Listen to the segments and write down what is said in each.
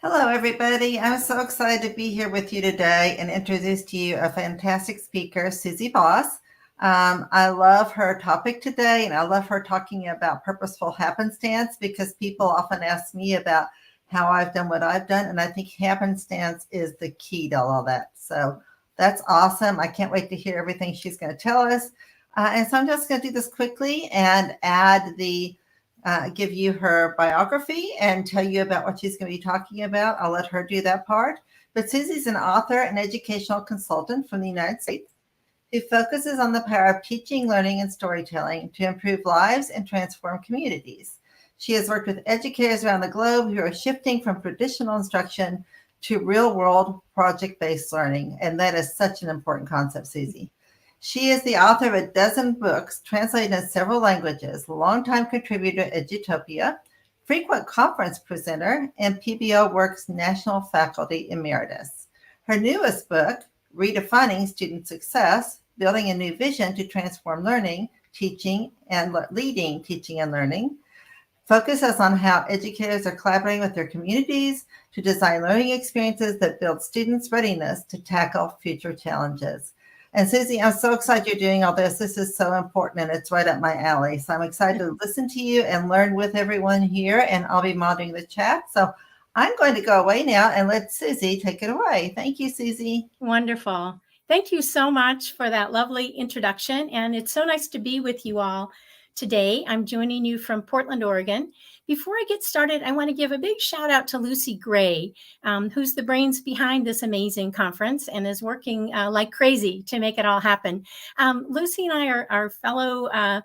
Hello, everybody. I'm so excited to be here with you today and introduce to you a fantastic speaker, Suzie Boss. I love her topic today, and I love her talking about purposeful happenstance because people often ask me about how I've done what I've done, and I think happenstance is the key to all that. So that's awesome. I can't wait to hear everything she's going to tell us. And so I'm just going to do this quickly and add give you her biography and tell you about what she's going to be talking about. I'll let her do that part. But Suzie's an author and educational consultant from the United States who focuses on the power of teaching, learning, and storytelling to improve lives and transform communities. She has worked with educators around the globe who are shifting from traditional instruction to real-world project-based learning. And that is such an important concept, Suzie. She is the author of a dozen books translated in several languages, longtime contributor to Edutopia, frequent conference presenter, and PBLWorks National Faculty Emeritus. Her newest book, Redefining Student Success, Building a New Vision to Transform Learning, Teaching, and Leading Teaching and Learning, focuses on how educators are collaborating with their communities to design learning experiences that build students' readiness to tackle future challenges. And Suzie, I'm so excited you're doing all this. This is so important and it's right up my alley. So I'm excited to listen to you and learn with everyone here, and I'll be monitoring the chat. So I'm going to go away now and let Suzie take it away. Thank you, Suzie. Wonderful. Thank you so much for that lovely introduction. And it's so nice to be with you all today. I'm joining you from Portland, Oregon. Before I get started, I want to give a big shout out to Lucy Gray, who's the brains behind this amazing conference and is working like crazy to make it all happen. Lucy and I are fellow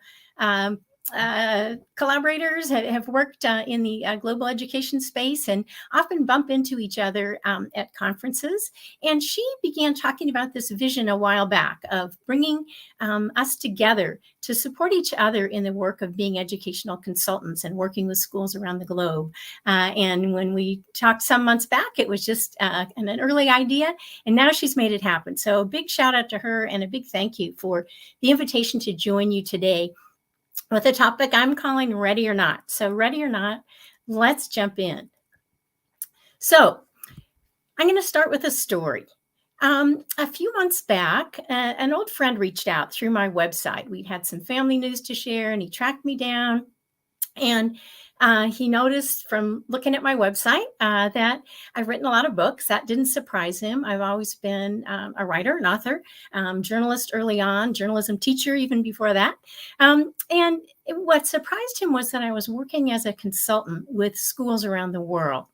collaborators, have worked in the global education space and often bump into each other at conferences. And she began talking about this vision a while back of bringing us together to support each other in the work of being educational consultants and working with schools around the globe. And when we talked some months back, it was just an early idea, and now she's made it happen. So a big shout out to her and a big thank you for the invitation to join you today with a topic I'm calling Ready or Not. So ready or not, let's jump in. So I'm going to start with a story. A few months back, an old friend reached out through my website. We'd had some family news to share, and he tracked me down. And he noticed from looking at my website that I've written a lot of books. That didn't surprise him. I've always been a writer, an author, journalist early on, journalism teacher even before that. And what surprised him was that I was working as a consultant with schools around the world.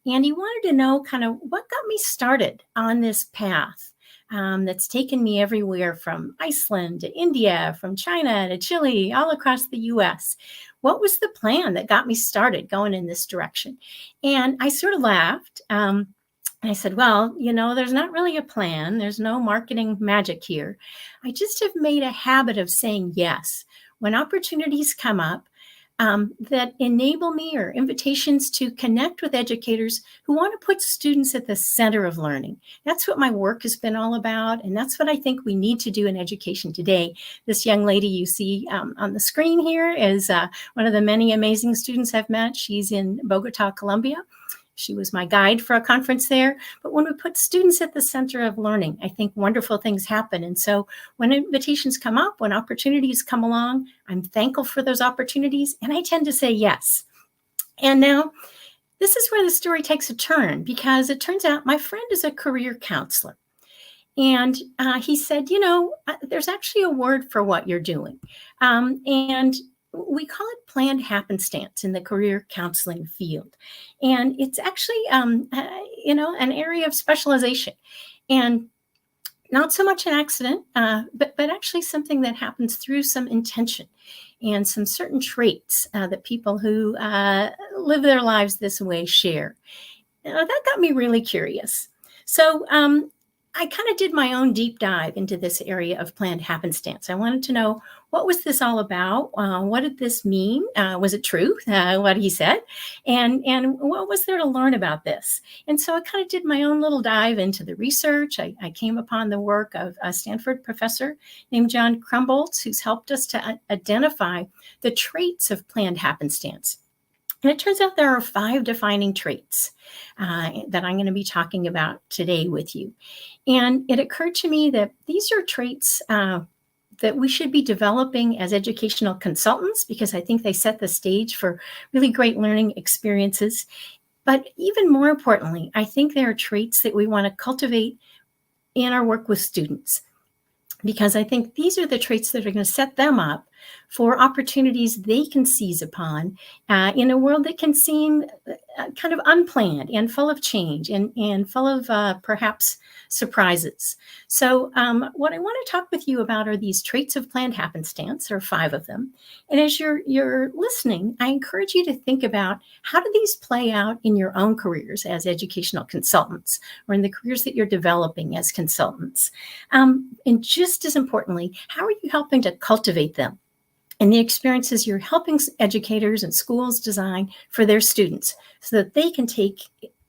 And he wanted to know kind of what got me started on this path that's taken me everywhere from Iceland to India, from China to Chile, all across the US. What was the plan that got me started going in this direction? And I sort of laughed. I said, well, there's not really a plan. There's no marketing magic here. I just have made a habit of saying yes when opportunities come up that enable me, or invitations to connect with educators who want to put students at the center of learning. That's what my work has been all about, and that's what I think we need to do in education today. This young lady you see on the screen here is one of the many amazing students I've met. She's in Bogota, Colombia. She was my guide for a conference there. But when we put students at the center of learning, I think wonderful things happen. And so when invitations come up, when opportunities come along, I'm thankful for those opportunities, and I tend to say yes. And now this is where the story takes a turn, because it turns out my friend is a career counselor. And he said, there's actually a word for what you're doing. And we call it planned happenstance in the career counseling field. And it's actually, an area of specialization, and not so much an accident, but actually something that happens through some intention and some certain traits that people who live their lives this way share. Now, that got me really curious. So I kind of did my own deep dive into this area of planned happenstance. I wanted to know, what was this all about? What did this mean? Was it true, what he said? And what was there to learn about this? And so I kind of did my own little dive into the research. I came upon the work of a Stanford professor named John Crumboltz, who's helped us to identify the traits of planned happenstance. And it turns out there are 5 defining traits that I'm going to be talking about today with you. And it occurred to me that these are traits that we should be developing as educational consultants, because I think they set the stage for really great learning experiences. But even more importantly, I think there are traits that we want to cultivate in our work with students, because I think these are the traits that are going to set them up for opportunities they can seize upon in a world that can seem kind of unplanned and full of change and full of perhaps surprises. So what I want to talk with you about are these traits of planned happenstance. There are 5 of them. And as you're listening, I encourage you to think about, how do these play out in your own careers as educational consultants, or in the careers that you're developing as consultants? And just as importantly, how are you helping to cultivate them and the experiences you're helping educators and schools design for their students, so that they can take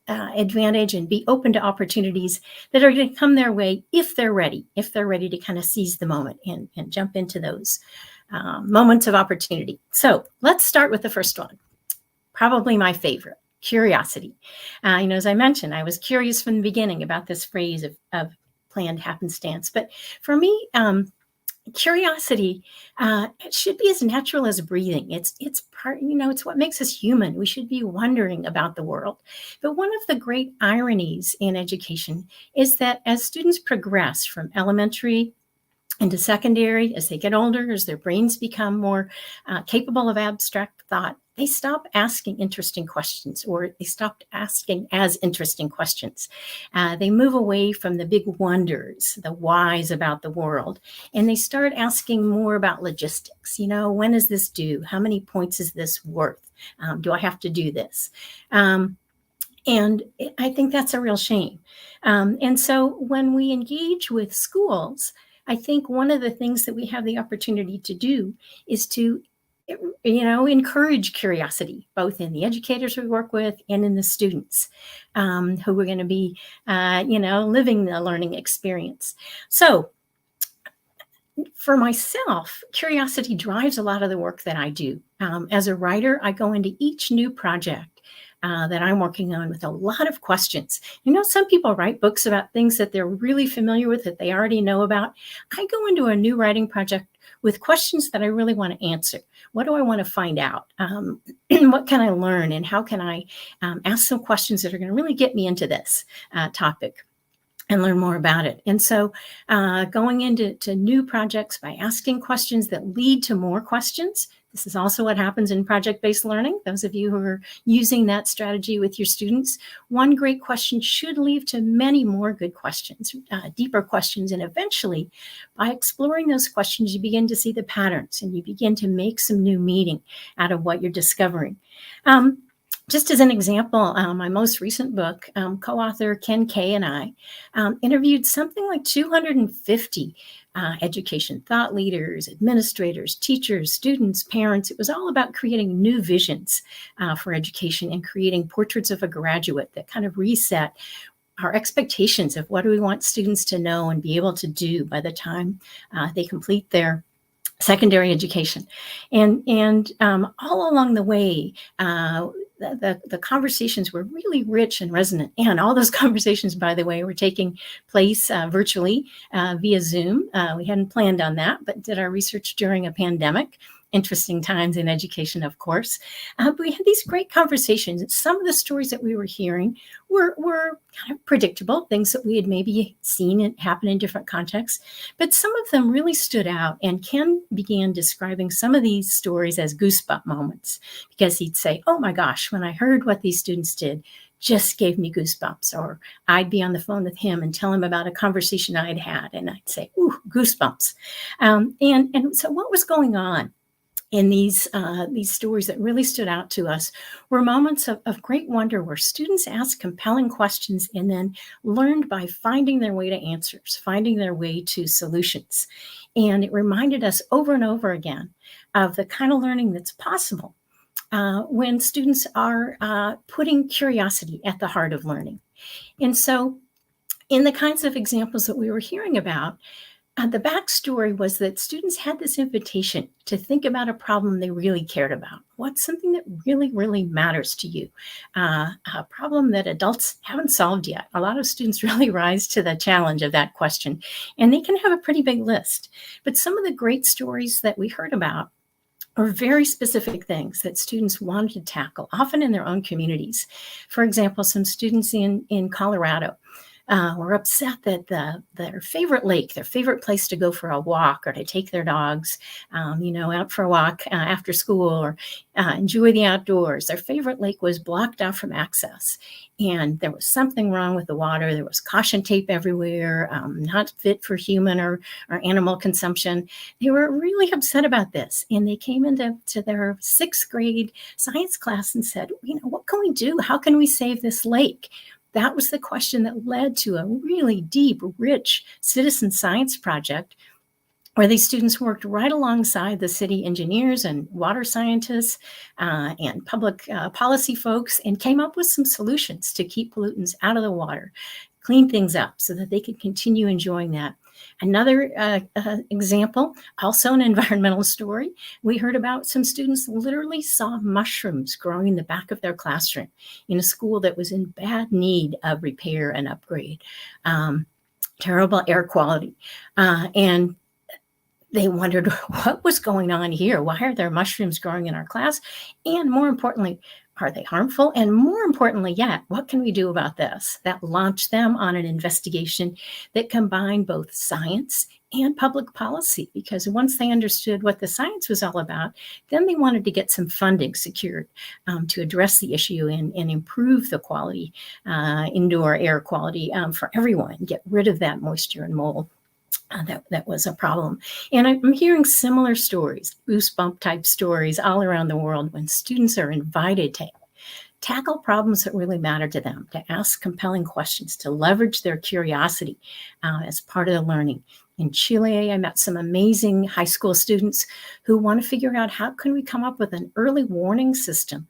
advantage and be open to opportunities that are going to come their way if they're ready to kind of seize the moment and jump into those moments of opportunity. So let's start with the first one, probably my favorite: curiosity. As I mentioned, I was curious from the beginning about this phrase of planned happenstance. But for me, curiosity it should be as natural as breathing. It's part, it's what makes us human. We should be wondering about the world. But one of the great ironies in education is that as students progress from elementary into secondary, as they get older, as their brains become more capable of abstract thought, they stop asking interesting questions, or they stop asking as interesting questions. They move away from the big wonders, the whys about the world, and they start asking more about logistics. When is this due? How many points is this worth? Do I have to do this? And I think that's a real shame. And so when we engage with schools, I think one of the things that we have the opportunity to do is to encourage curiosity, both in the educators we work with and in the students who are going to be, living the learning experience. So for myself, curiosity drives a lot of the work that I do. As a writer, I go into each new project that I'm working on with a lot of questions. Some people write books about things that they're really familiar with, that they already know about. I go into a new writing project with questions that I really want to answer. What do I want to find out? What can I learn? And how can I ask some questions that are going to really get me into this topic and learn more about it? And so going into new projects by asking questions that lead to more questions. This is also what happens in project-based learning. Those of you who are using that strategy with your students, one great question should lead to many more good questions, deeper questions. And eventually, by exploring those questions, you begin to see the patterns and you begin to make some new meaning out of what you're discovering. Just as an example, my most recent book, co-author Ken Kay and I interviewed something like 250 education thought leaders, administrators, teachers, students, parents. It was all about creating new visions for education and creating portraits of a graduate that kind of reset our expectations of what do we want students to know and be able to do by the time they complete their secondary education. And all along the way, the conversations were really rich and resonant. And all those conversations, by the way, were taking place virtually via Zoom. We hadn't planned on that, but did our research during a pandemic. Interesting times in education, of course. But we had these great conversations. Some of the stories that we were hearing were kind of predictable, things that we had maybe seen happen in different contexts. But some of them really stood out. And Ken began describing some of these stories as goosebump moments, because he'd say, oh my gosh, when I heard what these students did, just gave me goosebumps. Or I'd be on the phone with him and tell him about a conversation I'd had, and I'd say, ooh, goosebumps. And so what was going on in these stories that really stood out to us were moments of great wonder, where students asked compelling questions and then learned by finding their way to answers, finding their way to solutions. And it reminded us over and over again of the kind of learning that's possible when students are putting curiosity at the heart of learning. And so in the kinds of examples that we were hearing about, The backstory was that students had this invitation to think about a problem they really cared about. What's something that really, really matters to you? A problem that adults haven't solved yet. A lot of students really rise to the challenge of that question, and they can have a pretty big list. But some of the great stories that we heard about are very specific things that students wanted to tackle, often in their own communities. For example, some students in Colorado were upset that their favorite lake, their favorite place to go for a walk or to take their dogs, out for a walk after school or enjoy the outdoors, their favorite lake was blocked off from access. And there was something wrong with the water. There was caution tape everywhere, not fit for human or animal consumption. They were really upset about this. And they came into their 6th grade science class and said, what can we do? How can we save this lake? That was the question that led to a really deep, rich citizen science project where these students worked right alongside the city engineers and water scientists and public policy folks and came up with some solutions to keep pollutants out of the water, clean things up so that they could continue enjoying that. Another example, also an environmental story, we heard about some students literally saw mushrooms growing in the back of their classroom in a school that was in bad need of repair and upgrade, terrible air quality. And they wondered what was going on here. Why are there mushrooms growing in our class? And more importantly, are they harmful? And more importantly yet, what can we do about this? That launched them on an investigation that combined both science and public policy, because once they understood what the science was all about, then they wanted to get some funding secured to address the issue and improve the quality, indoor air quality for everyone, get rid of that moisture and mold. That was a problem. And I'm hearing similar stories, goosebump type stories all around the world when students are invited to tackle problems that really matter to them, to ask compelling questions, to leverage their curiosity as part of the learning. In Chile, I met some amazing high school students who want to figure out how can we come up with an early warning system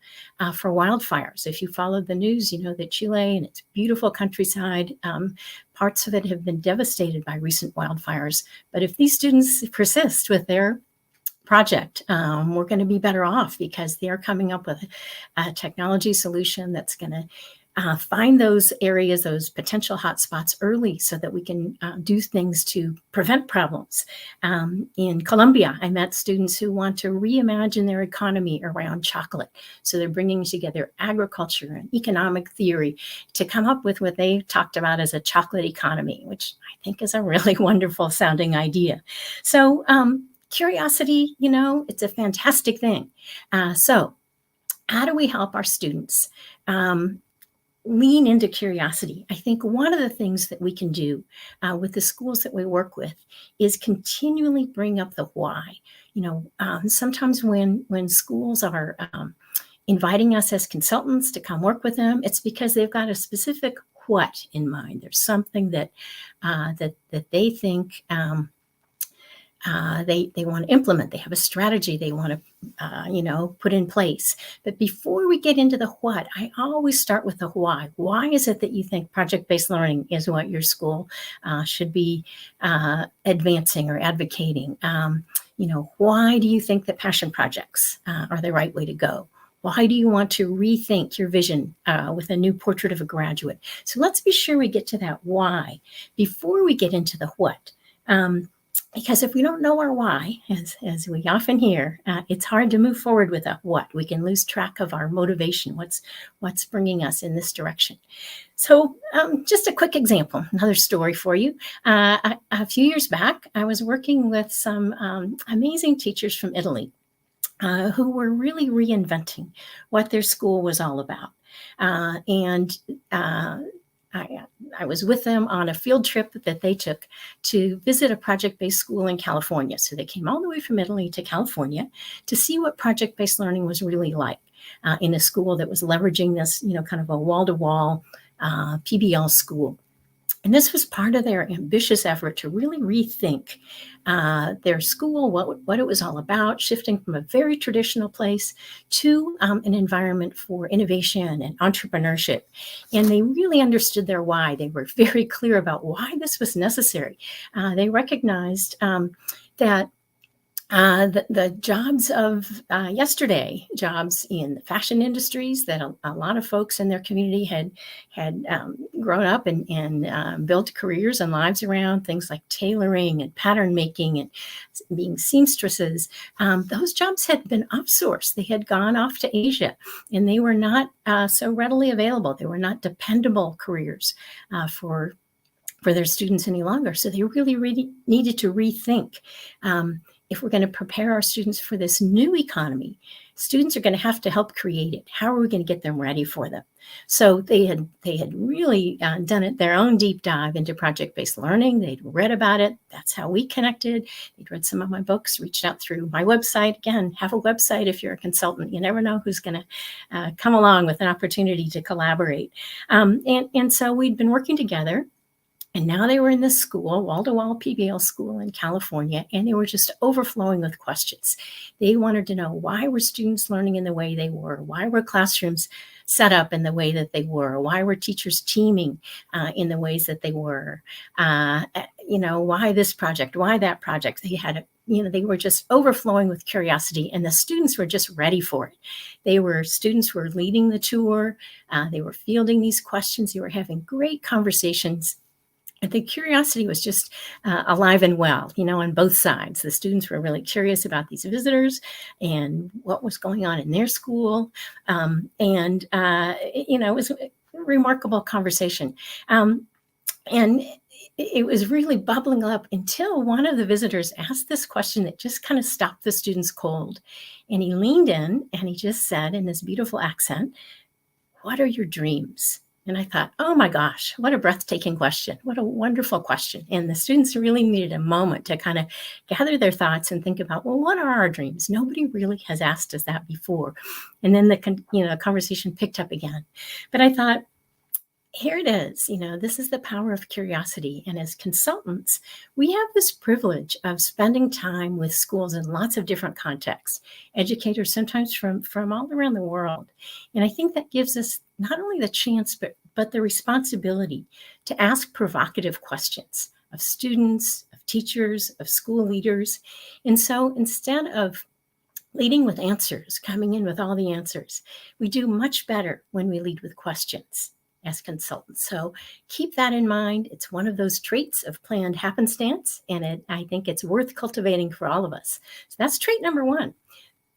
for wildfires. If you followed the news, you know that Chile and its beautiful countryside, parts of it have been devastated by recent wildfires. But if these students persist with their project, we're going to be better off because they're coming up with a technology solution that's going to find those areas, those potential hotspots early so that we can do things to prevent problems. In Colombia, I met students who want to reimagine their economy around chocolate. So they're bringing together agriculture and economic theory to come up with what they talked about as a chocolate economy, which I think is a really wonderful sounding idea. So curiosity, it's a fantastic thing. So how do we help our students lean into curiosity? I think one of the things that we can do with the schools that we work with is continually bring up the why. Sometimes when schools are inviting us as consultants to come work with them, it's because they've got a specific what in mind. There's something that they think they want to implement. They have a strategy they want to, put in place. But before we get into the what, I always start with the why. Why is it that you think project-based learning is what your school should be advancing or advocating? Why do you think that passion projects are the right way to go? Why do you want to rethink your vision with a new portrait of a graduate? So let's be sure we get to that why before we get into the what. Because if we don't know our why, as we often hear, it's hard to move forward with a what. We can lose track of our motivation, what's bringing us in this direction. So just a quick example, another story for you. A few years back, I was working with some amazing teachers from Italy who were really reinventing what their school was all about. I was with them on a field trip that they took to visit a project-based school in California. So they came all the way from Italy to California to see what project-based learning was really like in a school that was leveraging this, kind of a wall-to-wall PBL school. And this was part of their ambitious effort to really rethink their school, what it was all about, shifting from a very traditional place to an environment for innovation and entrepreneurship. And they really understood their why. They were very clear about why this was necessary. They recognized that the jobs of yesterday, jobs in the fashion industries that a lot of folks in their community had grown up and built careers and lives around, things like tailoring and pattern making and being seamstresses, those jobs had been outsourced. They had gone off to Asia, and they were not so readily available. They were not dependable careers for their students any longer. So they really needed to rethink. If we're going to prepare our students for this new economy, students are going to have to help create it. How are we going to get them ready for them? So they had really done their own deep dive into project-based learning. They'd read about it. That's how we connected. They'd read some of my books, reached out through my website. Again, have a website if you're a consultant. You never know who's going to come along with an opportunity to collaborate. And so we'd been working together. And now they were in this school, wall-to-wall PBL school in California, and they were just overflowing with questions. They wanted to know, why were students learning in the way they were? Why were classrooms set up in the way that they were? Why were teachers teaming in the ways that they were? Why this project? Why that project? They were just overflowing with curiosity, and the students were just ready for it. Students were leading the tour. They were fielding these questions. They were having great conversations. And the curiosity was just alive and well, on both sides. The students were really curious about these visitors and what was going on in their school. It was a remarkable conversation. And it was really bubbling up until one of the visitors asked this question that just kind of stopped the students cold. And he leaned in and he just said in this beautiful accent, "What are your dreams?" And I thought, oh my gosh, what a breathtaking question. What a wonderful question. And the students really needed a moment to kind of gather their thoughts and think about, well, what are our dreams? Nobody really has asked us that before. And then the conversation picked up again. But I thought, here it is. This is the power of curiosity. And as consultants, we have this privilege of spending time with schools in lots of different contexts, educators sometimes from all around the world. And I think that gives us not only the chance, but the responsibility to ask provocative questions of students, of teachers, of school leaders. And so instead of leading with answers, coming in with all the answers, we do much better when we lead with questions as consultants. So keep that in mind. It's one of those traits of planned happenstance, and I think it's worth cultivating for all of us. So that's trait number one.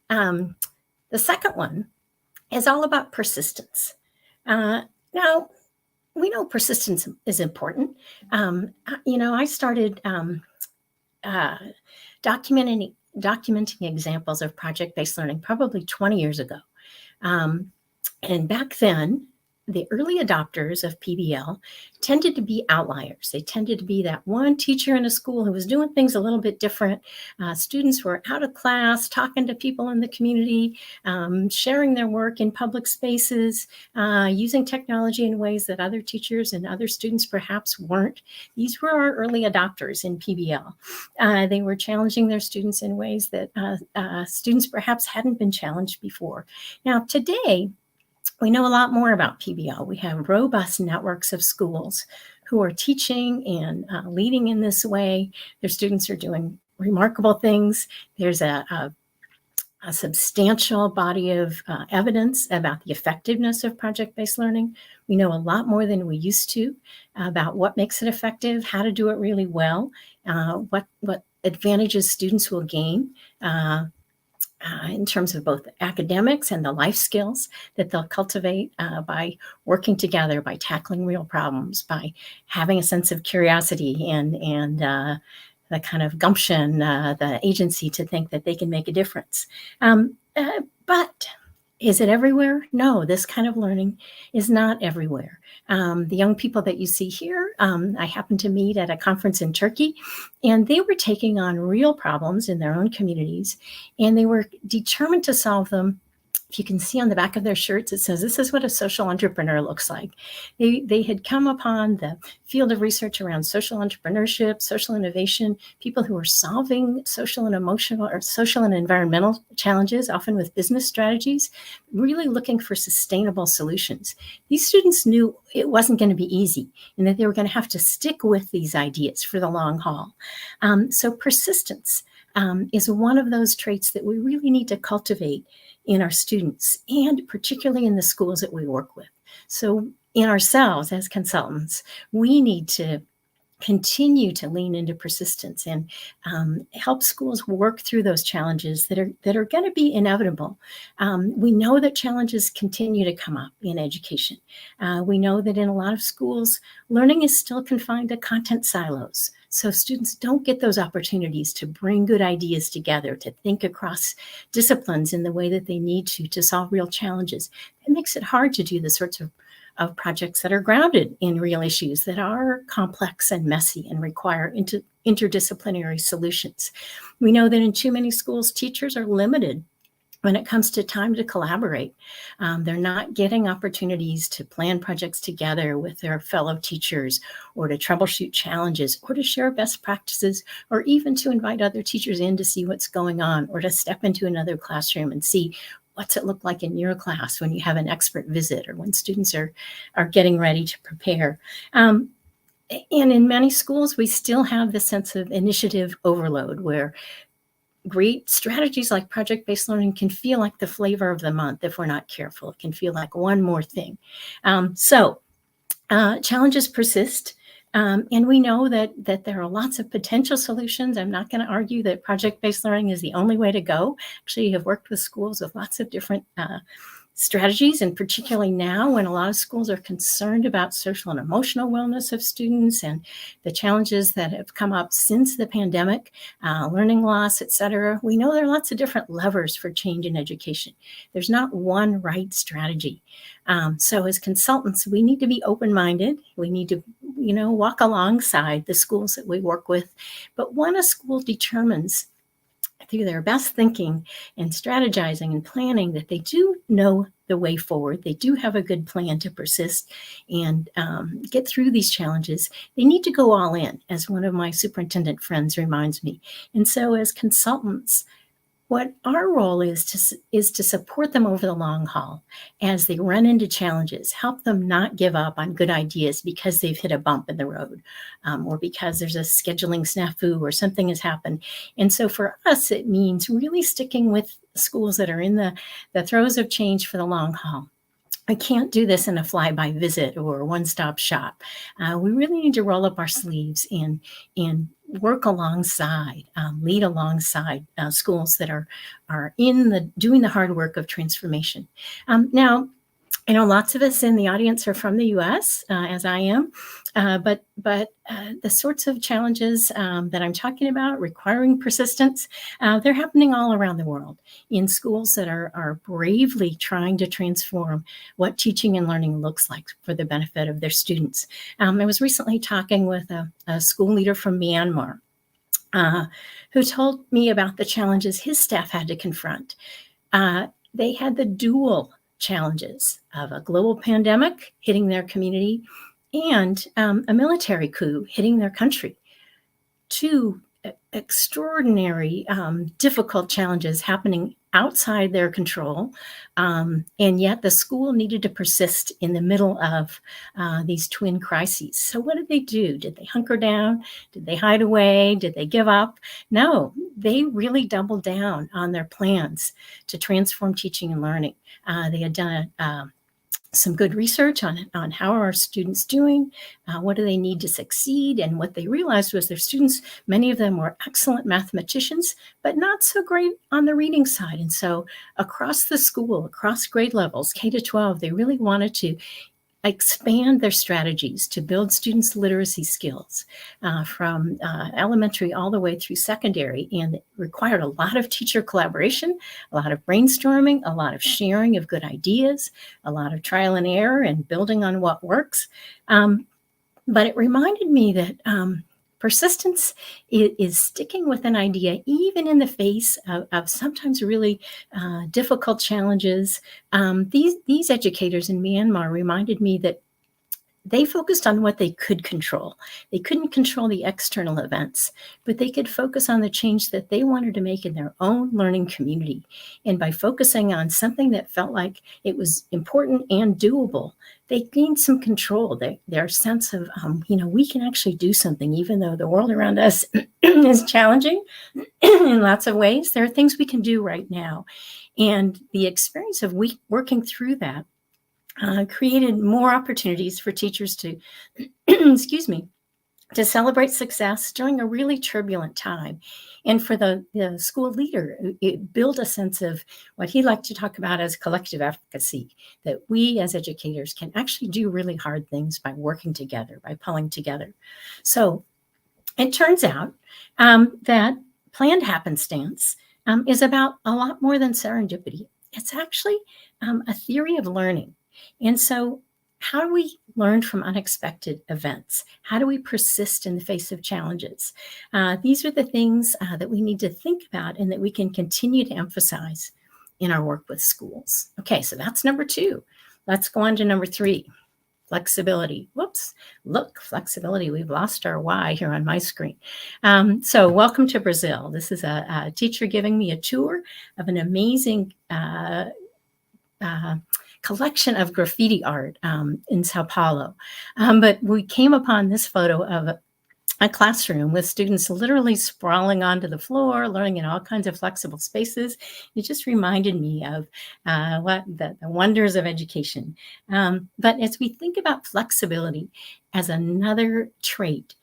The second one is all about persistence. Now, we know persistence is important. I started documenting examples of project-based learning probably 20 years ago. And back then, the early adopters of PBL tended to be outliers. They tended to be that one teacher in a school who was doing things a little bit different. Students were out of class, talking to people in the community, sharing their work in public spaces, using technology in ways that other teachers and other students perhaps weren't. These were our early adopters in PBL. They were challenging their students in ways that students perhaps hadn't been challenged before. Now, today, we know a lot more about PBL. We have robust networks of schools who are teaching and leading in this way. Their students are doing remarkable things. There's a substantial body of evidence about the effectiveness of project-based learning. We know a lot more than we used to about what makes it effective, how to do it really well, what advantages students will gain in terms of both academics and the life skills that they'll cultivate by working together, by tackling real problems, by having a sense of curiosity and the kind of gumption, the agency to think that they can make a difference. But is it everywhere? No, this kind of learning is not everywhere. The young people that you see here, I happened to meet at a conference in Turkey, and they were taking on real problems in their own communities, and they were determined to solve them if you can see on the back of their shirts, it says, "This is what a social entrepreneur looks like." They had come upon the field of research around social entrepreneurship, social innovation, people who are solving social and emotional or social and environmental challenges, often with business strategies, really looking for sustainable solutions. These students knew it wasn't going to be easy and that they were going to have to stick with these ideas for the long haul. So persistence is one of those traits that we really need to cultivate in our students, and particularly in the schools that we work with. So in ourselves as consultants, we need to continue to lean into persistence and help schools work through those challenges that are going to be inevitable. We know that challenges continue to come up in education. We know that in a lot of schools, learning is still confined to content silos. So students don't get those opportunities to bring good ideas together, to think across disciplines in the way that they need to solve real challenges. It makes it hard to do the sorts of projects that are grounded in real issues that are complex and messy and require interdisciplinary solutions. We know that in too many schools, teachers are limited when it comes to time to collaborate. They're not getting opportunities to plan projects together with their fellow teachers, or to troubleshoot challenges, or to share best practices, or even to invite other teachers in to see what's going on, or to step into another classroom and see what's it look like in your class when you have an expert visit, or when students are getting ready to prepare. And in many schools, we still have this sense of initiative overload, where great strategies like project-based learning can feel like the flavor of the month if we're not careful. It can feel like one more thing. So challenges persist. And we know that there are lots of potential solutions. I'm not going to argue that project-based learning is the only way to go. Actually, I've worked with schools with lots of different strategies, and particularly now when a lot of schools are concerned about social and emotional wellness of students and the challenges that have come up since the pandemic, learning loss, et cetera. We know there are lots of different levers for change in education. There's not one right strategy. So as consultants, we need to be open-minded. We need to, walk alongside the schools that we work with. But when a school determines through their best thinking and strategizing and planning that they do know the way forward, they do have a good plan to persist and get through these challenges, they need to go all in, as one of my superintendent friends reminds me. And so as consultants, what our role is to support them over the long haul as they run into challenges, help them not give up on good ideas because they've hit a bump in the road, or because there's a scheduling snafu or something has happened. And so for us, it means really sticking with schools that are in the throes of change for the long haul. I can't do this in a fly-by visit or one-stop shop. We really need to roll up our sleeves and work alongside, lead alongside schools that are doing the hard work of transformation. Now, I know lots of us in the audience are from the U.S., as I am, but the sorts of challenges that I'm talking about, requiring persistence, they're happening all around the world in schools that are bravely trying to transform what teaching and learning looks like for the benefit of their students. I was recently talking with a school leader from Myanmar who told me about the challenges his staff had to confront. They had the dual challenges of a global pandemic hitting their community and a military coup hitting their country. Two extraordinary, difficult challenges happening outside their control, and yet the school needed to persist in the middle of these twin crises. So what did they do? Did they hunker down? Did they hide away? Did they give up? No, they really doubled down on their plans to transform teaching and learning. They had done some good research on how are our students doing, what do they need to succeed, and what they realized was their students, many of them were excellent mathematicians, but not so great on the reading side. And so across the school, across grade levels, K to 12, they really wanted to expand their strategies to build students' literacy skills from elementary all the way through secondary. And it required a lot of teacher collaboration, a lot of brainstorming, a lot of sharing of good ideas, a lot of trial and error and building on what works. But it reminded me that Persistence is sticking with an idea, even in the face of sometimes really difficult challenges. These educators in Myanmar reminded me that they focused on what they could control. They couldn't control the external events, but they could focus on the change that they wanted to make in their own learning community. And by focusing on something that felt like it was important and doable, they gained some control. Their sense of, we can actually do something, even though the world around us is challenging in lots of ways. There are things we can do right now. And the experience of working through that created more opportunities for teachers to, to celebrate success during a really turbulent time. And for the school leader, it built a sense of what he liked to talk about as collective efficacy, that we as educators can actually do really hard things by working together, by pulling together. So it turns out that planned happenstance is about a lot more than serendipity. It's actually a theory of learning. And so how do we learn from unexpected events? How do we persist in the face of challenges? These are the things that we need to think about and that we can continue to emphasize in our work with schools. Okay, so that's number 2. Let's go on to number 3, flexibility. Whoops, look, flexibility. We've lost our Y here on my screen. So welcome to Brazil. This is a teacher giving me a tour of an amazing collection of graffiti art in Sao Paulo. But we came upon this photo of a classroom with students literally sprawling onto the floor, learning in all kinds of flexible spaces. It just reminded me of what the wonders of education. But as we think about flexibility as another trait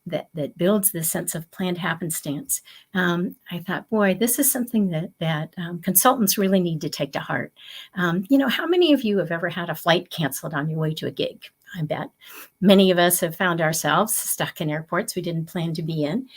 that builds this sense of planned happenstance, I thought, boy, this is something that consultants really need to take to heart. How many of you have ever had a flight canceled on your way to a gig? I bet many of us have found ourselves stuck in airports we didn't plan to be in,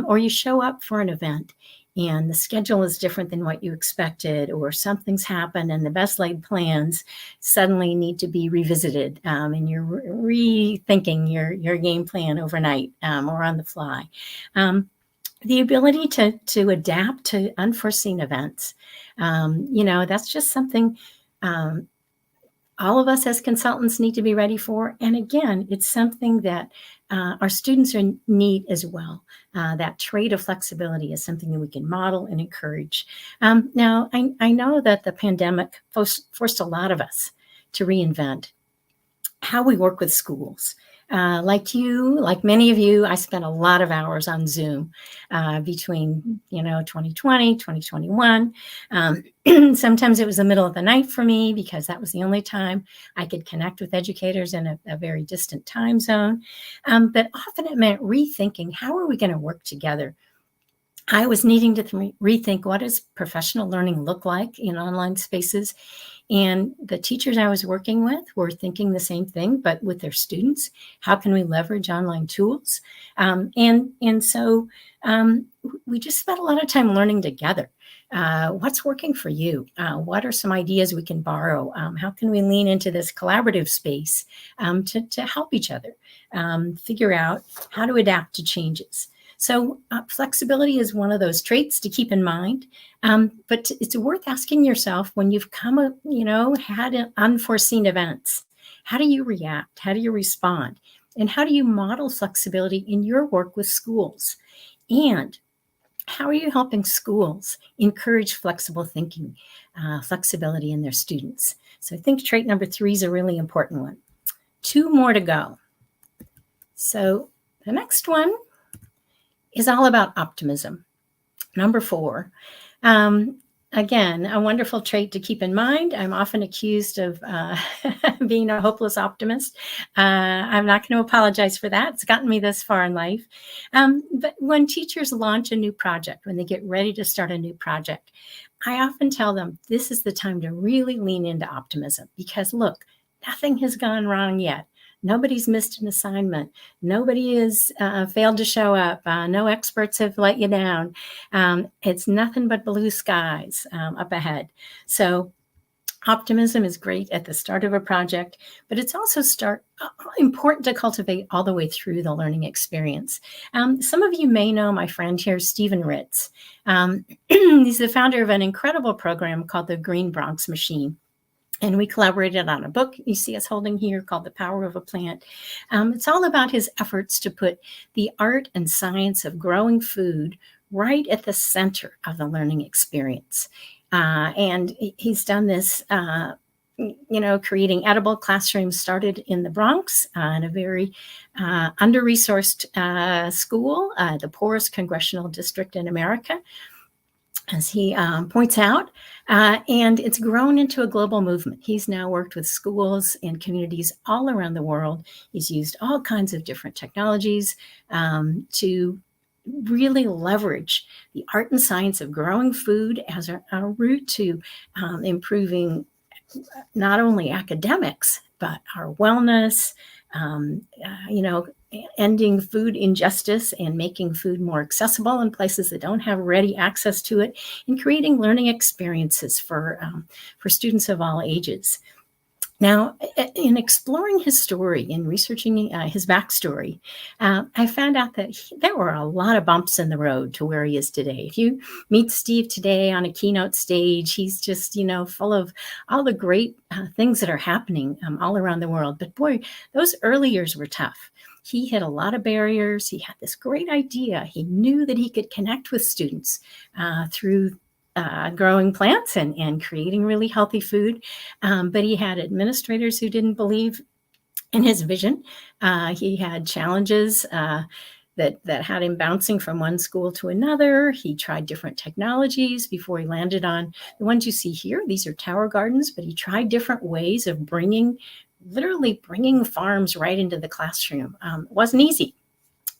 or you show up for an event and the schedule is different than what you expected, or something's happened and the best laid plans suddenly need to be revisited, and you're rethinking your game plan overnight or on the fly. The ability to adapt to unforeseen events, that's just something all of us as consultants need to be ready for. And again, it's something that our students need as well. That trait of flexibility is something that we can model and encourage. Now, I know that the pandemic forced a lot of us to reinvent how we work with schools. Like many of you, I spent a lot of hours on Zoom between 2020, 2021. Sometimes it was the middle of the night for me because that was the only time I could connect with educators in a very distant time zone. But often it meant rethinking, how are we going to work together? I was needing to rethink, what does professional learning look like in online spaces? And the teachers I was working with were thinking the same thing, but with their students. How can we leverage online tools? And so we just spent a lot of time learning together. What's working for you? What are some ideas we can borrow? How can we lean into this collaborative space to help each other figure out how to adapt to changes? So flexibility is one of those traits to keep in mind, but it's worth asking yourself when you've had unforeseen events, how do you react? How do you respond? And how do you model flexibility in your work with schools? And how are you helping schools encourage flexible thinking, flexibility in their students? So I think trait number 3 is a really important one. 2 more to go. So the next one is all about optimism. Number 4, again, a wonderful trait to keep in mind. I'm often accused of being a hopeless optimist. I'm not going to apologize for that. It's gotten me this far in life. But when teachers launch a new project, when they get ready to start a new project, I often tell them this is the time to really lean into optimism because look, nothing has gone wrong yet. Nobody's missed an assignment. Nobody has failed to show up. No experts have let you down. It's nothing but blue skies up ahead. So Optimism is great at the start of a project, but it's also important to cultivate all the way through the learning experience. Some of you may know my friend here, Stephen Ritz. He's the founder of an incredible program called the Green Bronx Machine. And we collaborated on a book you see us holding here called The Power of a Plant. It's all about his efforts to put the art and science of growing food right at the center of the learning experience. And he's done this, creating edible classrooms started in the Bronx in a very under-resourced school, the poorest congressional district in America, as he points out, and it's grown into a global movement. He's now worked with schools and communities all around the world. He's used all kinds of different technologies to really leverage the art and science of growing food as a route to improving not only academics, but our wellness, ending food injustice and making food more accessible in places that don't have ready access to it, and creating learning experiences for students of all ages. Now, in exploring his story, in researching his backstory, I found out that there were a lot of bumps in the road to where he is today. If you meet Steve today on a keynote stage, he's just, full of all the great things that are happening all around the world. But boy, those early years were tough. He hit a lot of barriers. He had this great idea. He knew that he could connect with students through growing plants and creating really healthy food. But he had administrators who didn't believe in his vision. He had challenges that had him bouncing from one school to another. He tried different technologies before he landed on the ones you see here. These are tower gardens, but he tried different ways of literally bringing farms right into the classroom. It wasn't easy.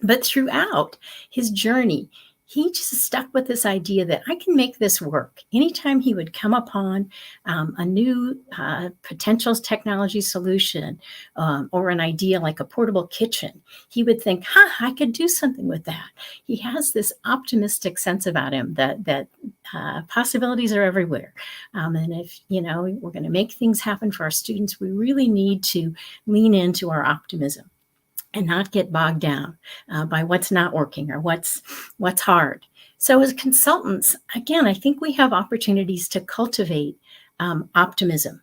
But throughout his journey, he just stuck with this idea that I can make this work. Anytime he would come upon a new potential technology solution or an idea like a portable kitchen, he would think, I could do something with that. He has this optimistic sense about him that possibilities are everywhere. And if, we're going to make things happen for our students, we really need to lean into our optimism and not get bogged down by what's not working or what's hard. So as consultants, again, I think we have opportunities to cultivate optimism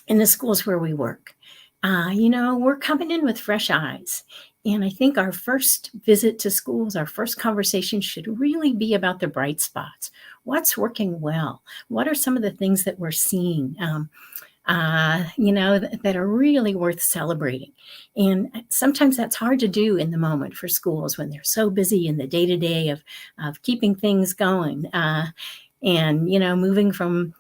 in the schools where we work. We're coming in with fresh eyes. And I think our first visit to schools, our first conversation should really be about the bright spots. What's working well? What are some of the things that we're seeing? That are really worth celebrating. And sometimes that's hard to do in the moment for schools when they're so busy in the day-to-day of keeping things going and moving from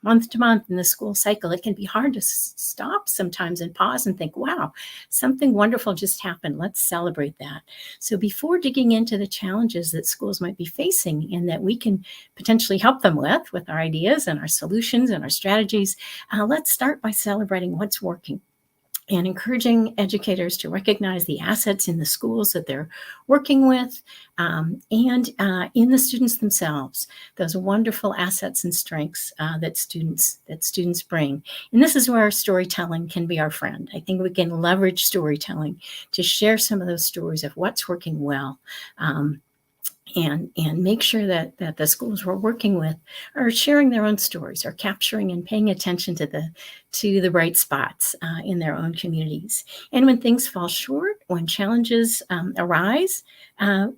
month to month in the school cycle. It can be hard to stop sometimes and pause and think, wow, something wonderful just happened. Let's celebrate that. So before digging into the challenges that schools might be facing and that we can potentially help them with our ideas and our solutions and our strategies, let's start by celebrating what's working and encouraging educators to recognize the assets in the schools that they're working with and in the students themselves, those wonderful assets and strengths that students bring. And this is where storytelling can be our friend. I think we can leverage storytelling to share some of those stories of what's working well. And make sure that the schools we're working with are sharing their own stories, or capturing and paying attention to the bright spots in their own communities. And when things fall short, when challenges arise,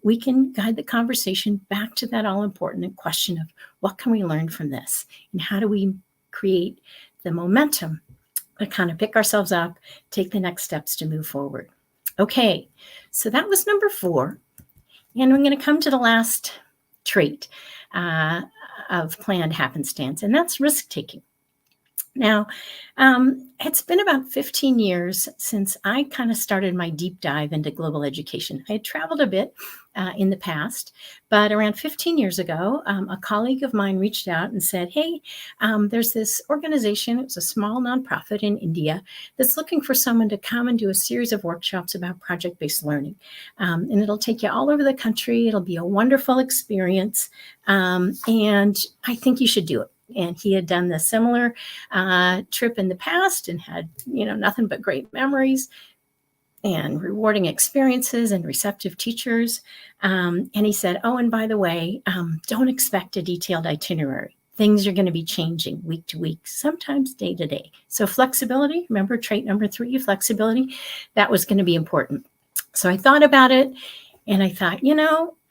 we can guide the conversation back to that all-important question of what can we learn from this, and how do we create the momentum to kind of pick ourselves up, take the next steps to move forward. Okay, so that was number 4. And we're going to come to the last trait of planned happenstance, and that's risk-taking. Now, it's been about 15 years since I kind of started my deep dive into global education. I had traveled a bit in the past, but around 15 years ago, a colleague of mine reached out and said, hey, there's this organization, it's a small nonprofit in India, that's looking for someone to come and do a series of workshops about project-based learning. And it'll take you all over the country. It'll be a wonderful experience. And I think you should do it. And he had done the similar trip in the past and had, nothing but great memories and rewarding experiences and receptive teachers. And he said, oh, and by the way, don't expect a detailed itinerary. Things are going to be changing week to week, sometimes day to day. So flexibility, remember trait number 3, flexibility, that was going to be important. So I thought about it and I thought,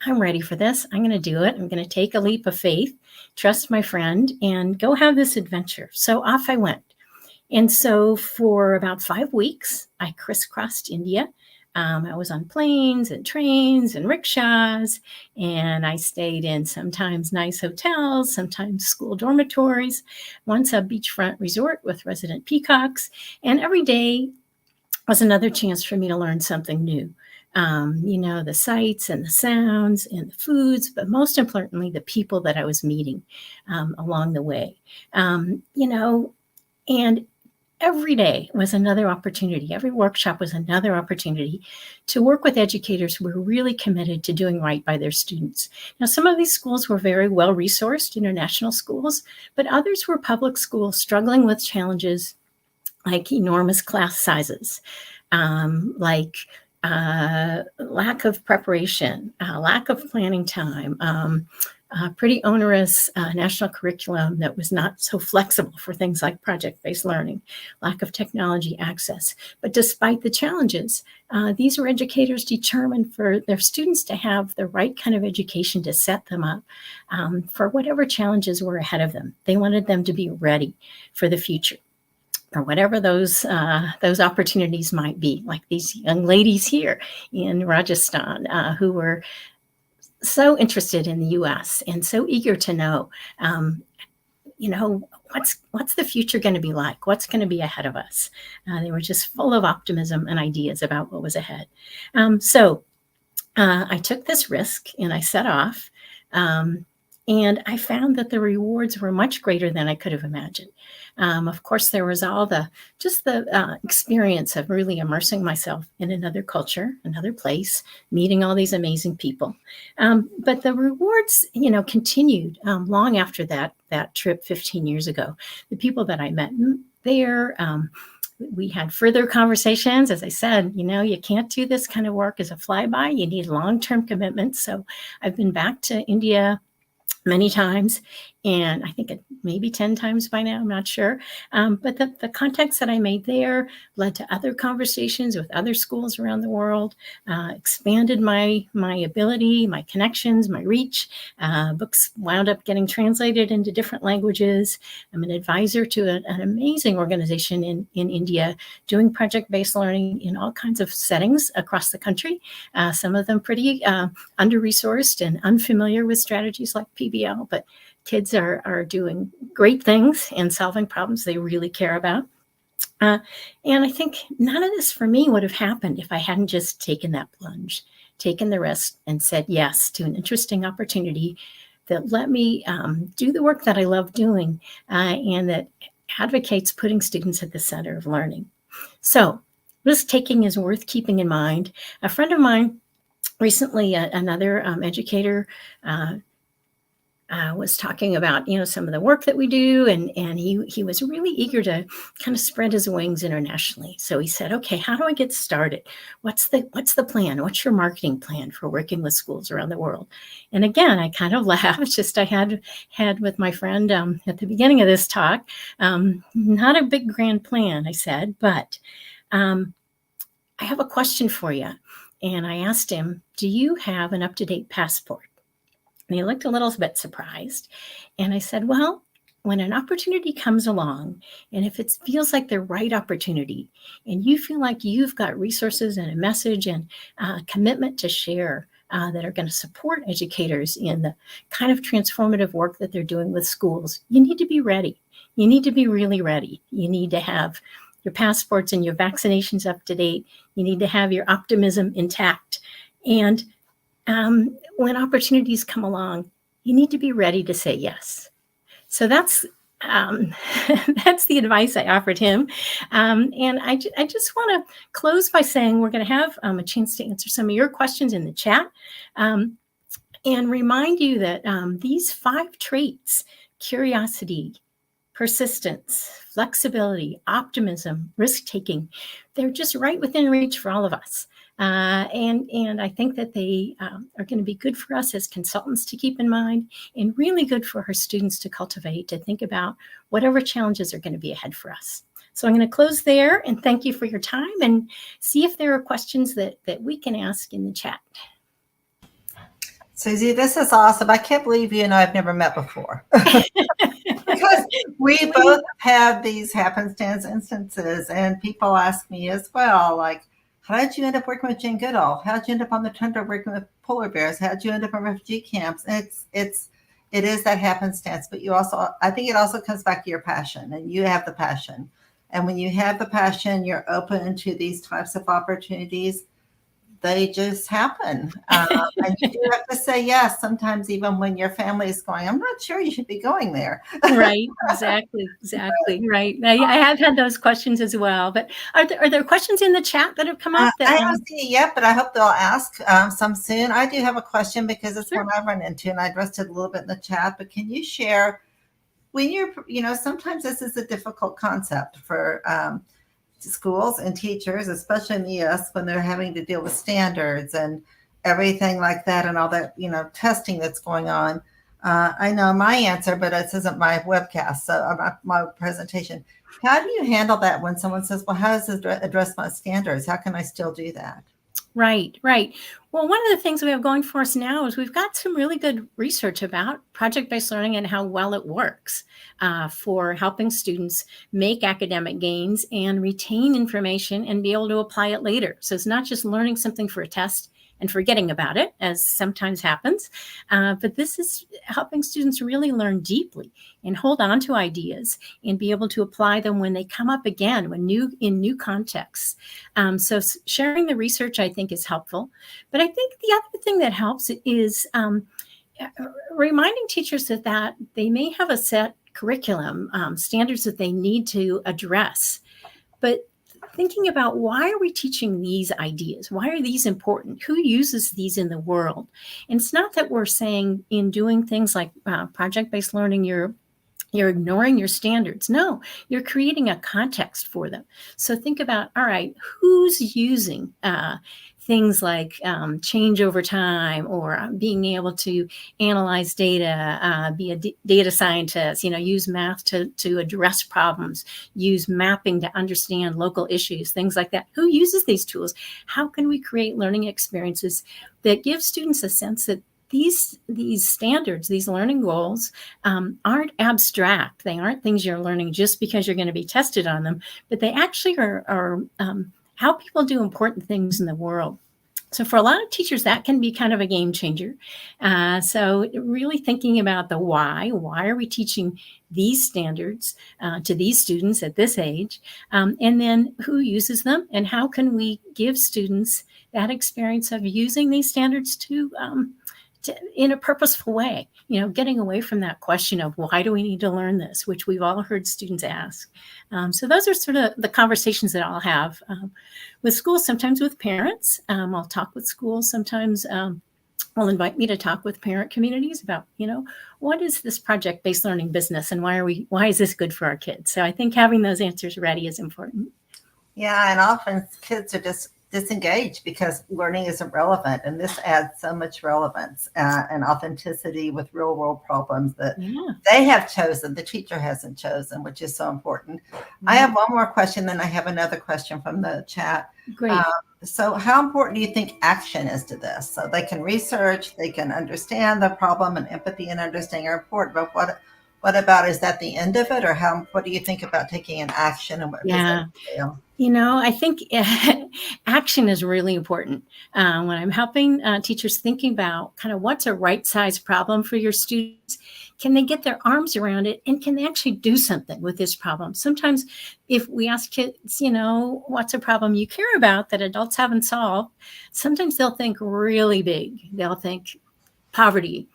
I'm ready for this. I'm going to do it. I'm going to take a leap of faith, trust my friend, and go have this adventure. So off I went. And so for about 5 weeks, I crisscrossed India. I was on planes and trains and rickshaws, and I stayed in sometimes nice hotels, sometimes school dormitories, once a beachfront resort with resident peacocks. And every day was another chance for me to learn something new. The sights and the sounds and the foods, but most importantly, the people that I was meeting along the way. And every day was another opportunity. Every workshop was another opportunity to work with educators who were really committed to doing right by their students. Now, some of these schools were very well-resourced international schools, but others were public schools struggling with challenges like enormous class sizes, like lack of preparation, lack of planning time, pretty onerous national curriculum that was not so flexible for things like project-based learning, lack of technology access. But despite the challenges, these were educators determined for their students to have the right kind of education to set them up for whatever challenges were ahead of them. They wanted them to be ready for the future, or whatever those opportunities might be, like these young ladies here in Rajasthan who were so interested in the U.S. and so eager to know, what's the future going to be like? What's going to be ahead of us? They were just full of optimism and ideas about what was ahead. So I took this risk and I set off. And I found that the rewards were much greater than I could have imagined. Of course, there was all the experience of really immersing myself in another culture, another place, meeting all these amazing people. But the rewards, continued long after that trip 15 years ago. The people that I met there, we had further conversations. As I said, you can't do this kind of work as a flyby. You need long-term commitment. So I've been back to India many times, and I think maybe 10 times by now, I'm not sure. But the contacts that I made there led to other conversations with other schools around the world, expanded my ability, my connections, my reach. Books wound up getting translated into different languages. I'm an advisor to an amazing organization in India doing project-based learning in all kinds of settings across the country, some of them pretty under-resourced and unfamiliar with strategies like PBL, but kids are doing great things and solving problems they really care about. And I think none of this for me would have happened if I hadn't just taken that plunge, taken the risk and said yes to an interesting opportunity that let me do the work that I love doing and that advocates putting students at the center of learning. So risk taking is worth keeping in mind. A friend of mine recently, another educator, was talking about, some of the work that we do. And he was really eager to kind of spread his wings internationally. So he said, okay, how do I get started? What's the plan? What's your marketing plan for working with schools around the world? And again, I kind of laughed, just I had with my friend at the beginning of this talk, not a big grand plan, I said, but I have a question for you. And I asked him, do you have an up-to-date passport? And he looked a little bit surprised. And I said, well, when an opportunity comes along, and if it feels like the right opportunity, and you feel like you've got resources and a message and commitment to share that are going to support educators in the kind of transformative work that they're doing with schools, you need to be ready. You need to be really ready. You need to have your passports and your vaccinations up to date. You need to have your optimism intact. And when opportunities come along, you need to be ready to say yes. So that's the advice I offered him. And I just want to close by saying we're going to have a chance to answer some of your questions in the chat and remind you that these 5 traits curiosity, persistence, flexibility, optimism, risk-taking. They're just right within reach for all of us. And I think that they are going to be good for us as consultants to keep in mind, and really good for our students to cultivate, to think about whatever challenges are going to be ahead for us. So I'm going to close there and thank you for your time, and see if there are questions that we can ask in the chat. Suzie, this is awesome. I can't believe you and I have never met before. Because we both have these happenstance instances, and people ask me as well, like, how did you end up working with Jane Goodall? How did you end up on the tundra working with polar bears? How did you end up in refugee camps? And it is that happenstance, but I think it also comes back to your passion, and you have the passion. And when you have the passion, you're open to these types of opportunities. They just happen. And you do have to say yes, sometimes even when your family is going, I'm not sure you should be going there. Right, exactly, right. I have had those questions as well, but are there questions in the chat that have come up? I haven't seen it yet, but I hope they'll ask some soon. I do have a question because it's one I run into, and I addressed it a little bit in the chat, but can you share when sometimes this is a difficult concept for schools and teachers, especially in the US, when they're having to deal with standards and everything like that, and all that, testing that's going on. I know my answer, but this isn't my webcast, so not my presentation. How do you handle that when someone says, well, how does this address my standards? How can I still do that? Right. Well, one of the things we have going for us now is we've got some really good research about project-based learning and how well it works for helping students make academic gains and retain information and be able to apply it later. So it's not just learning something for a test and forgetting about it, as sometimes happens. But this is helping students really learn deeply and hold on to ideas and be able to apply them when they come up again, in new contexts. So sharing the research, I think, is helpful. But I think the other thing that helps is reminding teachers that they may have a set curriculum, standards that they need to address. But thinking about, why are we teaching these ideas? Why are these important? Who uses these in the world? And it's not that we're saying in doing things like project-based learning, you're ignoring your standards. No, you're creating a context for them. So think about, all right, who's using things like change over time, or being able to analyze data, be a data scientist, use math to address problems, use mapping to understand local issues, things like that. Who uses these tools? How can we create learning experiences that give students a sense that these standards, these learning goals aren't abstract. They aren't things you're learning just because you're going to be tested on them, but they actually are how people do important things in the world. So for a lot of teachers, that can be kind of a game changer. So really thinking about the why are we teaching these standards to these students at this age? And then who uses them, and how can we give students that experience of using these standards in a purposeful way, getting away from that question of why do we need to learn this, which we've all heard students ask. So those are sort of the conversations that I'll have with schools, sometimes with parents. I'll talk with schools. Sometimes will invite me to talk with parent communities about, what is this project-based learning business, and why is this good for our kids? So I think having those answers ready is important. Yeah, and often kids are just disengaged because learning isn't relevant, and this adds so much relevance and authenticity with real world problems that they have chosen, the teacher hasn't chosen, which is so important. I have one more question, then I have another question from the chat. Great. So how important do you think action is to this? So they can research, they can understand the problem, and empathy and understanding are important, but what about, is that the end of it, or what do you think about taking an action, and what does that entail? I think action is really important. When I'm helping teachers thinking about kind of what's a right-sized problem for your students, can they get their arms around it, and can they actually do something with this problem? Sometimes if we ask kids, what's a problem you care about that adults haven't solved, sometimes they'll think really big. They'll think poverty,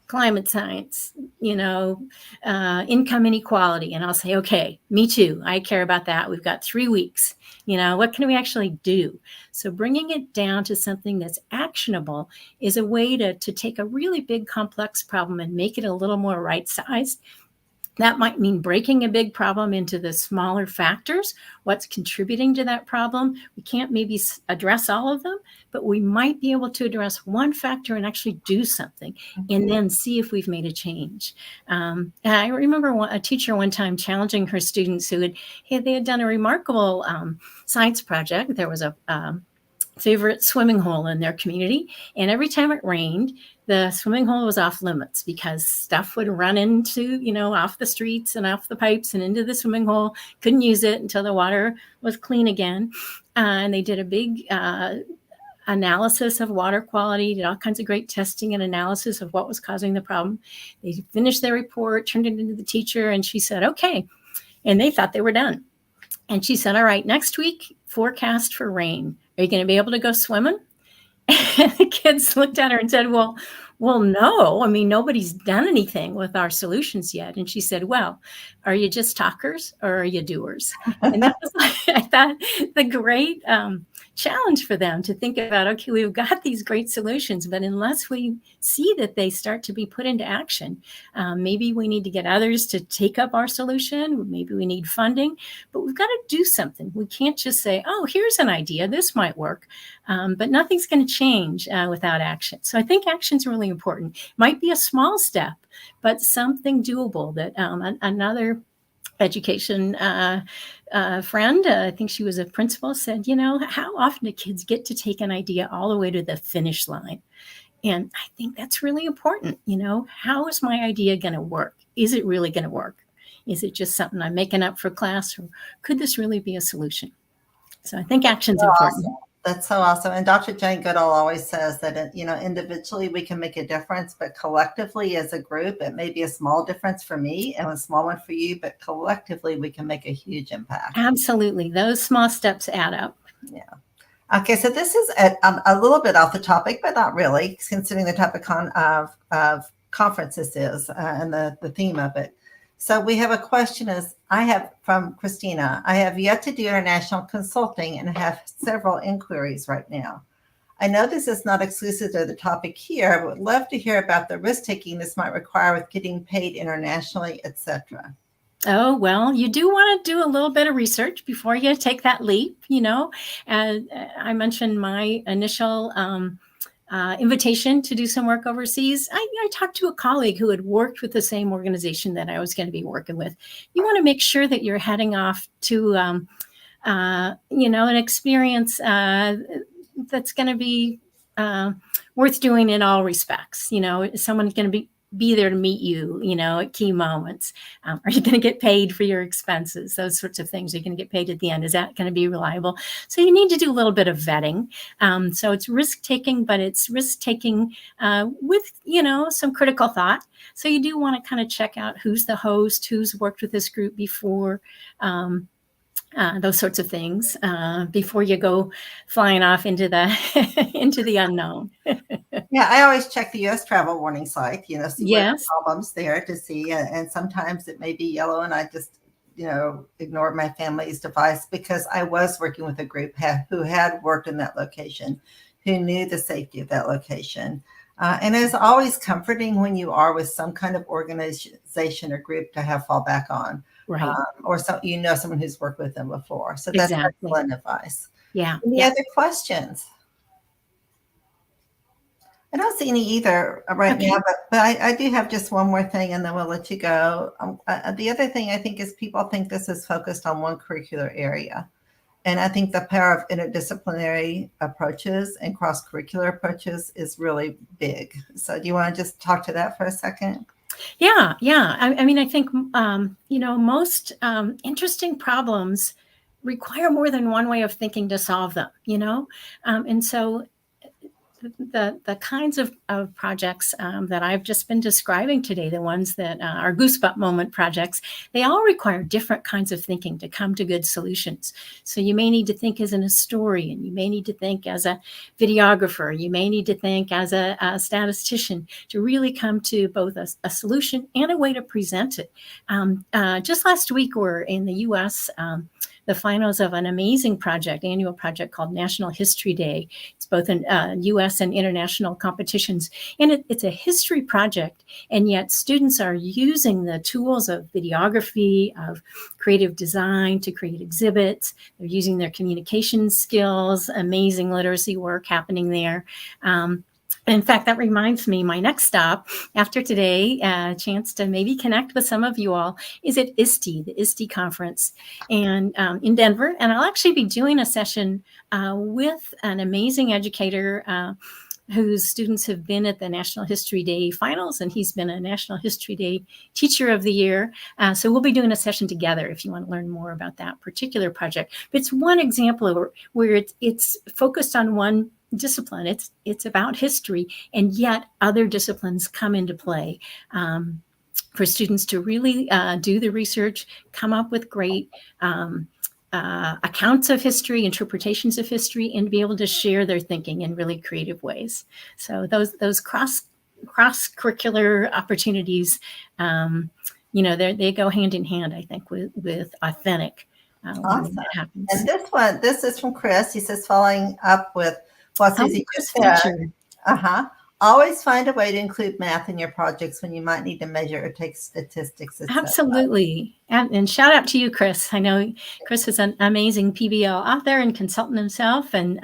climate science, income inequality. And I'll say, okay, me too. I care about that. We've got 3 weeks. What can we actually do? So bringing it down to something that's actionable is a way to take a really big, complex problem and make it a little more right-sized. That might mean breaking a big problem into the smaller factors. What's contributing to that problem? We can't maybe address all of them, but we might be able to address one factor and actually do something, and then see if we've made a change. I remember a teacher one time challenging her students they had done a remarkable science project. There was a favorite swimming hole in their community, and every time it rained, the swimming hole was off limits because stuff would run into, off the streets and off the pipes and into the swimming hole. Couldn't use it until the water was clean again. And they did a big analysis of water quality, did all kinds of great testing and analysis of what was causing the problem. They finished their report, turned it into the teacher, and she said, okay. And they thought they were done. And she said, all right, next week, forecast for rain. Are you going to be able to go swimming? And the kids looked at her and said, well, no. I mean, nobody's done anything with our solutions yet. And she said, well, are you just talkers or are you doers? And that was, I thought, the great challenge for them to think about, okay, we've got these great solutions, but unless we see that they start to be put into action, maybe we need to get others to take up our solution. Maybe we need funding, but we've got to do something. We can't just say, oh, here's an idea, this might work, but nothing's going to change without action. So I think action is really important. It might be a small step, but something doable that another education friend, I think she was a principal, said, how often do kids get to take an idea all the way to the finish line? And I think that's really important. How is my idea going to work? Is it really going to work? Is it just something I'm making up for class, or could this really be a solution? So I think action's important. Awesome. That's so awesome. And Dr. Jane Goodall always says that, individually we can make a difference, but collectively as a group, it may be a small difference for me and a small one for you, but collectively we can make a huge impact. Absolutely. Those small steps add up. Yeah. Okay. So this is a little bit off the topic, but not really, considering the type of conference this is and the theme of it. So we have a question from Christina. I have yet to do international consulting and have several inquiries right now. I know this is not exclusive to the topic here, but would love to hear about the risk-taking this might require with getting paid internationally, etc. Oh, well, you do want to do a little bit of research before you take that leap, I mentioned my initial invitation to do some work overseas. I talked to a colleague who had worked with the same organization that I was going to be working with. You want to make sure that you're heading off to, an experience that's going to be worth doing in all respects. Someone's going to be there to meet you, at key moments. Are you going to get paid for your expenses? Those sorts of things. Are you going to get paid at the end? Is that going to be reliable? So you need to do a little bit of vetting. So it's risk-taking, but it's risk-taking with, some critical thought. So you do want to kind of check out who's the host, who's worked with this group before, those sorts of things before you go flying off into the unknown. Yeah, I always check the U.S. travel warning site, see what Yes. the problems there to see. And sometimes it may be yellow and I just, ignore my family's device because I was working with a group who had worked in that location, who knew the safety of that location. And it's always comforting when you are with some kind of organization or group to have fallback on. Right. Or someone who's worked with them before. So that's Exactly. excellent advice. Yeah. Any other questions? I don't see any either right now, but I do have just one more thing and then we'll let you go. The other thing I think is people think this is focused on one curricular area. And I think the power of interdisciplinary approaches and cross-curricular approaches is really big. So do you want to just talk to that for a second? Yeah. I think, most interesting problems require more than one way of thinking to solve them, and so the kinds of projects that I've just been describing today, the ones that are goosebump moment projects, they all require different kinds of thinking to come to good solutions. So you may need to think as an historian, you may need to think as a videographer, you may need to think as a statistician to really come to both a solution and a way to present it. Just last week, we're in the U.S., the finals of an amazing annual project called National History Day. It's both in U.S. and international competitions. And it's a history project. And yet students are using the tools of videography, of creative design to create exhibits. They're using their communication skills, amazing literacy work happening there. In fact, that reminds me, my next stop after today, a chance to maybe connect with some of you all, is at ISTE, the ISTE conference, and in Denver. And I'll actually be doing a session with an amazing educator whose students have been at the National History Day finals, and he's been a National History Day Teacher of the Year. So we'll be doing a session together if you want to learn more about that particular project. But it's one example where it's focused on one discipline. It's about history, and yet other disciplines come into play for students to really do the research, come up with great accounts of history, interpretations of history, and be able to share their thinking in really creative ways. So those cross-curricular opportunities, they go hand in hand, I think, with authentic. Awesome. That happens. And this is from Chris. He says, following up with what Suzie just said, always find a way to include math in your projects when you might need to measure or take statistics. Absolutely. And shout out to you, Chris. I know Chris is an amazing PBL author and consultant himself, and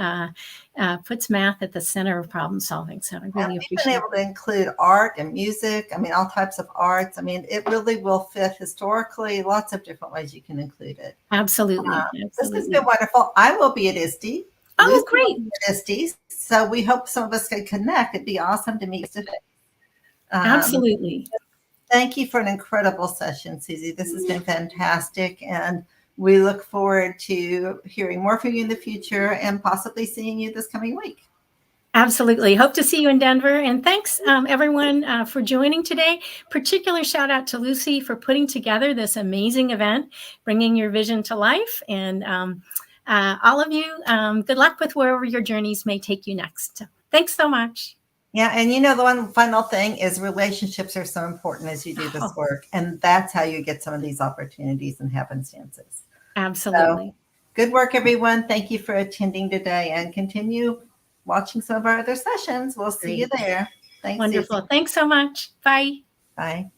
puts math at the center of problem solving. So I really appreciate it. Been able to include art and music. I mean, all types of arts. I mean, it really will fit historically. Lots of different ways you can include it. Absolutely. This has been wonderful. I will be at ISTE. Oh, great. At ISTE. So we hope some of us can connect. It'd be awesome to meet today. Absolutely. Thank you for an incredible session, Suzie. This has been fantastic. And we look forward to hearing more from you in the future and possibly seeing you this coming week. Absolutely. Hope to see you in Denver. And thanks, everyone, for joining today. Particular shout out to Lucy for putting together this amazing event, bringing your vision to life. And all of you, good luck with wherever your journeys may take you next. So, thanks so much. Yeah. And the one final thing is relationships are so important as you do this work. And that's how you get some of these opportunities and happenstances. Absolutely. So, good work, everyone. Thank you for attending today, and continue watching some of our other sessions. We'll see you there. Thanks. Wonderful. Suzie. Thanks so much. Bye. Bye.